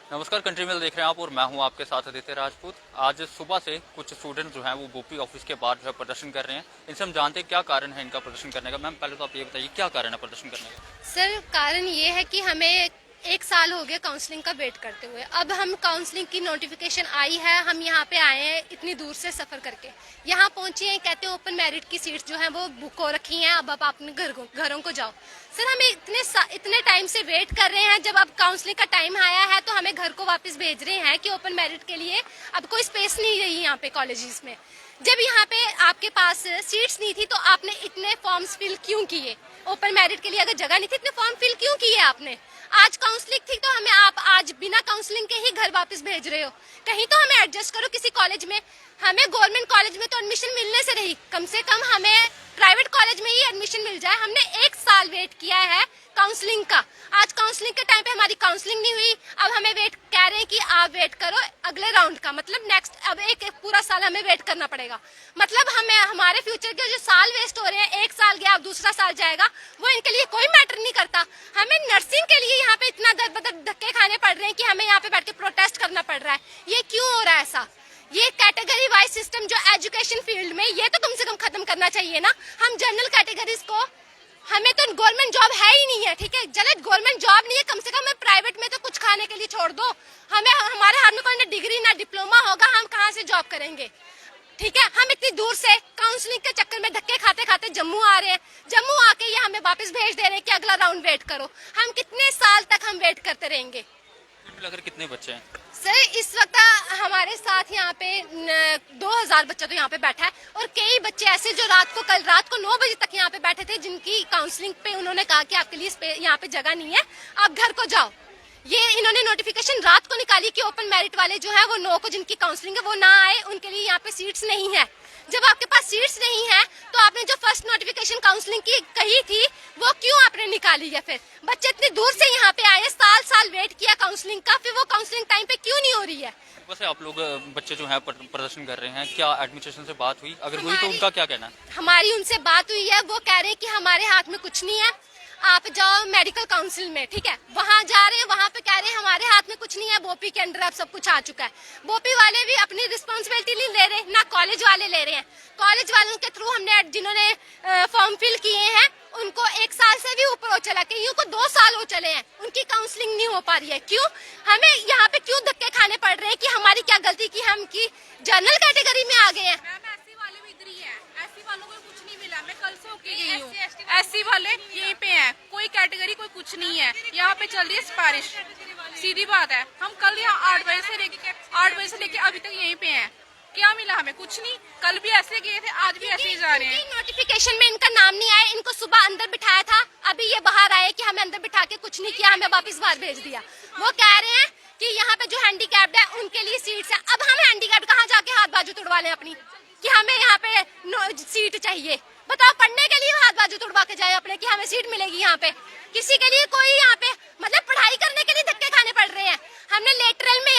नमस्कार, country mail देख रहे हैं आप और मैं हूं आपके साथ आदित्य राजपूत। आज सुबह से कुछ स्टूडेंट जो हैं वो बोपी ऑफिस के बाहर जो है प्रदर्शन कर रहे हैं। इनसे हम जानते हैं क्या कारण है इनका प्रदर्शन करने का। मैम, पहले तो आप ये बताइए क्या कारण है प्रदर्शन करने का। सर, कारण ये है कि हमें 1 साल हो गया काउंसलिंग का वेट करते हुए। अब हम काउंसलिंग की नोटिफिकेशन आई है, हम यहाँ पे आए हैं इतनी दूर से सफर करके, यहाँ पहुंचे हैं, कहते हैं ओपन मेरिट की सीट जो है वो बुक हो रखी हैं, अब आप अपने घरों को जाओ। सर, हमें इतने टाइम से वेट कर रहे हैं, जब अब काउंसलिंग का टाइम आया है तो हमें घर को वापस भेज रहे हैं कि ओपन मेरिट के लिए अब कोई स्पेस नहीं रही यहाँ पे कॉलेजेस में। जब यहाँ पे आपके पास सीट्स नहीं थी तो आपने इतने फॉर्म्स फिल क्यों किए? ओपन मेरिट के लिए अगर जगह नहीं थी, इतने फॉर्म फिल क्यों किए आपने? आज काउंसलिंग थी तो हमें आप आज बिना काउंसलिंग के ही घर वापस भेज रहे हो। कहीं तो हमें एडजस्ट करो किसी कॉलेज में। हमें गवर्नमेंट कॉलेज में तो एडमिशन मिलने से रही, कम से कम हमें प्राइवेट कॉलेज में ही एडमिशन मिल जाए। हमने 1 साल वेट किया है काउंसलिंग का। आज काउंसलिंग के टाइम पे हमारी काउंसलिंग नहीं हुई, अब हमें वेट कह रहे हैं कि आप वेट करो अगले राउंड का, मतलब नेक्स्ट। अब एक पूरा साल हमें वेट करना पड़ेगा। मतलब हमें हमारे फ्यूचर के जो साल वेस्ट हो रहे हैं, 1 साल गया अब दूसरा साल जाएगा, वो इनके लिए कोई मैटर नहीं करता। हमें नर्सिंग के लिए यहाँ पे इतना दर बदर धक्के खाने पड़ रहे हैं कि हमें यहाँ पे बैठ के प्रोटेस्ट करना पड़ रहा है। ये क्यों हो रहा है ऐसा? ये कैटेगरी वाइज सिस्टम जो एजुकेशन फील्ड में, ये तो कम से कम खत्म करना चाहिए ना। हम जनरल कैटेगरीज को, हमें तो गवर्नमेंट जॉब है ही नहीं है, ठीक है, चलो गवर्नमेंट जॉब नहीं है, कम से कम हमें प्राइवेट में तो कुछ खाने के लिए छोड़ दो। हमें, हमारे हाथ में कोई ना डिग्री ना डिप्लोमा होगा, हम कहाँ से जॉब करेंगे? ठीक है, हम इतनी दूर से काउंसलिंग के चक्कर में धक्के खाते खाते जम्मू आ रहे हैं, जम्मू आके ये हमें वापस भेज दे रहे हैं कि अगला राउंड वेट करो। हम कितने साल तक हम वेट करते रहेंगे? मिलाकर कितने बच्चे हैं? सर, इस वक्त हमारे साथ यहाँ पे 2000 बच्चा तो यहाँ पे बैठा है, और कई बच्चे ऐसे जो कल रात को 9 बजे तक यहाँ पे बैठे थे, जिनकी काउंसलिंग पे उन्होंने कहा कि आपके लिए यहाँ पे जगह नहीं है, आप घर को जाओ। ये इन्होंने नोटिफिकेशन रात को निकाली कि ओपन मेरिट वाले जो है वो 9 को जिनकी काउंसलिंग है वो ना आए, उनके लिए यहाँ पे सीट्स नहीं है। जब आपके पास सीट्स नहीं है तो आपने जो फर्स्ट नोटिफिकेशन काउंसलिंग की कही थी वो क्यों आपने निकाली है? फिर बच्चे इतनी दूर से यहाँ पे आए, साल वेट किया काउंसलिंग का, फिर वो काउंसलिंग टाइम पे क्यों नहीं हो रही है? वैसे आप लोग बच्चे जो हैं प्रदर्शन कर रहे हैं, क्या एडमिनिस्ट्रेशन से बात हुई? अगर हुई तो उनका क्या कहना है? हमारी उनसे बात हुई है, वो कह रहे हैं कि हमारे हाथ में कुछ नहीं है, आप जाओ मेडिकल काउंसिल में, ठीक है, वहाँ जा रहे हैं, वहाँ पे कह रहे हैं हमारे हाथ में कुछ नहीं है, बोपी के अंडर अब सब कुछ आ चुका है। बोपी वाले भी अपनी रिस्पॉन्सिबिलिटी नहीं ले रहे, ना कॉलेज वाले ले रहे हैं। कॉलेज वालों के थ्रू हमने जिन्होंने फॉर्म फिल किए हैं उनको 1 साल से भी ऊपर हो चला, कईयों को 2 साल हो चले हैं, उनकी काउंसलिंग नहीं हो पा रही है। क्यों? हमें यहाँ पे क्यों धक्के खाने पड़ रहे हैं? कि हमारी क्या गलती की हम की जनरल कैटेगरी में आ गए हैं? एससी वाले भी इधर ही हैं, एससी वालों को कुछ नहीं मिला। मैं कल से होके गई हूँ, एससी वाले यहीं पे हैं, कोई कैटेगरी कोई कुछ नहीं है। यहाँ पे चल रही है सिफारिश, सीधी बात है। हम कल यहाँ 8 बजे से लेके अभी तक यहीं पे हैं। क्या मिला हमें? कुछ नहीं। कल भी ऐसे गए थे, आज भी ऐसे ही जा रहे हैं। नोटिफिकेशन में इनका नाम नहीं आया, इनको सुबह अंदर बिठाया था, अभी ये बाहर आए कि हमें अंदर बिठा के कुछ नहीं किया, हमें वापस बाहर भेज दिया। वो कह रहे हैं कि यहाँ पे जो हैंडीकैप्ड है उनके लिए सीट्स है। अब हम हैंडीकैप्ड कहाँ जाके हाथ बाजू तुड़वा लें अपनी कि हमें यहाँ पे सीट चाहिए? बताओ, पढ़ने के लिए हाथ बाजू तुड़वा के जाए अपने कि हमें सीट मिलेगी यहाँ पे? किसी के लिए कोई यहाँ पे, मतलब पढ़ाई करने के लिए धक्के खाने पड़ रहे हैं। हमने लेटरल में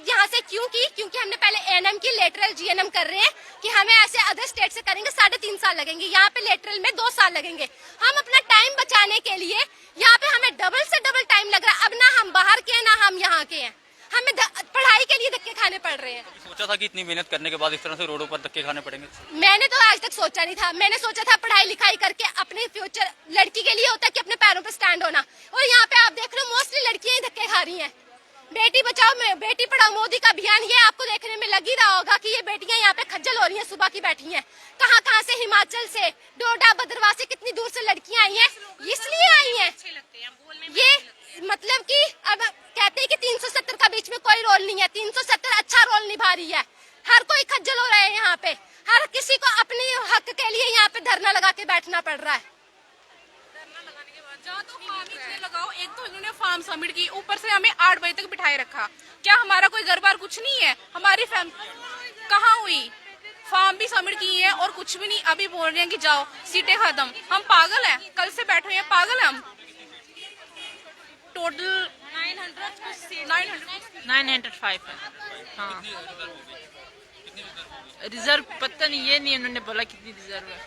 यहाँ से क्यों की? क्योंकि हमने पहले एएनएम की, लेटरल जीएनएम कर रहे हैं कि हमें ऐसे अदर स्टेट से करेंगे 3.5 साल लगेंगे, यहाँ पे लेटरल में 2 साल लगेंगे। हम अपना टाइम बचाने के लिए यहाँ पे हमें डबल से डबल टाइम लग रहा है। अब ना हम बाहर के हैं ना हम यहाँ के हैं, हमें पढ़ाई के लिए धक्के खाने पड़ रहे हैं। सोचा था कि इतनी मेहनत करने के बाद इस तरह से रोडों पर धक्के खाने पड़ेंगे? मैंने तो आज तक सोचा नहीं था। मैंने सोचा था पढ़ाई लिखाई करके अपने फ्यूचर, लड़की के लिए होता है कि अपने पैरों पे स्टैंड होना, और यहाँ पे आप देख रहे हो मोस्टली लड़कियां ही धक्के खा रही हैं। बेटी बचाओ बेटी पढ़ाओ मोदी का अभियान, ये आपको देखने में लग ही रहा होगा कि ये बेटियां यहाँ पे खज्जल हो रही हैं, सुबह की बैठी हैं। कहाँ कहाँ से, हिमाचल से, डोडा भद्रवाह से, कितनी दूर से लड़कियां आई हैं, इसलिए आई हैं। ये मतलब कि अब कहते हैं कि 370 का बीच में कोई रोल नहीं है, 370 अच्छा रोल निभा रही है। हर कोई खज्जल हो रहा है यहाँ पे, हर किसी को अपने हक के लिए यहाँ पे धरना लगा के बैठना पड़ रहा है। जाओ तो फॉर्म इतने लगाओ, एक तो इन्होंने फॉर्म सबमिट की, ऊपर से हमें 8 बजे तक बिठाए रखा। क्या हमारा कोई घर बार कुछ नहीं है? हमारी फैमिली कहाँ हुई? फॉर्म भी सबमिट किए हैं और कुछ भी नहीं। अभी बोल रहे हैं कि जाओ सीटें खत्म। हम पागल हैं? कल से बैठे हैं, पागल हम। टोटल 905 है। हाँ, रिजर्व पता नहीं, ये नहीं उन्होंने बोला कितनी रिजर्व है।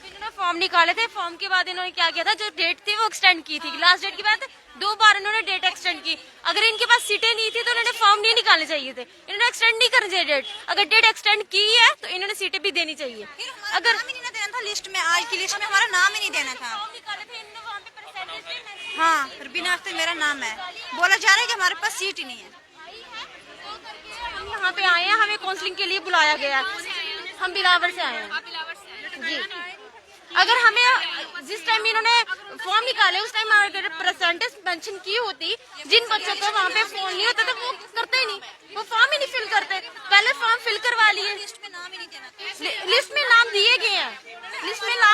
इन्होंने फॉर्म निकाले थे, फॉर्म के बाद इन्होंने क्या किया था, जो डेट थी वो एक्सटेंड की थी, लास्ट डेट के बाद 2 बार इन्होंने डेट एक्सटेंड की। अगर इनके पास सीटें नहीं थी तो इन्होंने फॉर्म नहीं निकालने चाहिए थे, इन्होंने एक्सटेंड नहीं करनी चाहिए डेट। अगर डेट एक्सटेंड की है तो इन्होंने सीटें भी देनी चाहिए। अगर नाम ही नहीं देना था लिस्ट में, आज की लिस्ट में हमारा नाम ही नहीं देना था। हाँ, फिर बिना से मेरा नाम है, बोला जा रहा है कि हमारे पास सीट ही नहीं है। हम यहाँ पे आए हैं, हमें काउंसलिंग के लिए बुलाया गया है, हम बिलावर से आए हैं जी। अगर हमें जिस टाइम इन्होंने फॉर्म निकाले उस टाइम अगर परसेंटेज मेंशन की होती, जिन बच्चों को वहाँ पे फोन नहीं होता तो वो करते ही नहीं, वो फॉर्म ही नहीं फिल करते। पहले फॉर्म फिल करवा लिए, लिस्ट में नाम ही नहीं देना था। लिस्ट में नाम दिए गए हैं, लिस्ट में नाम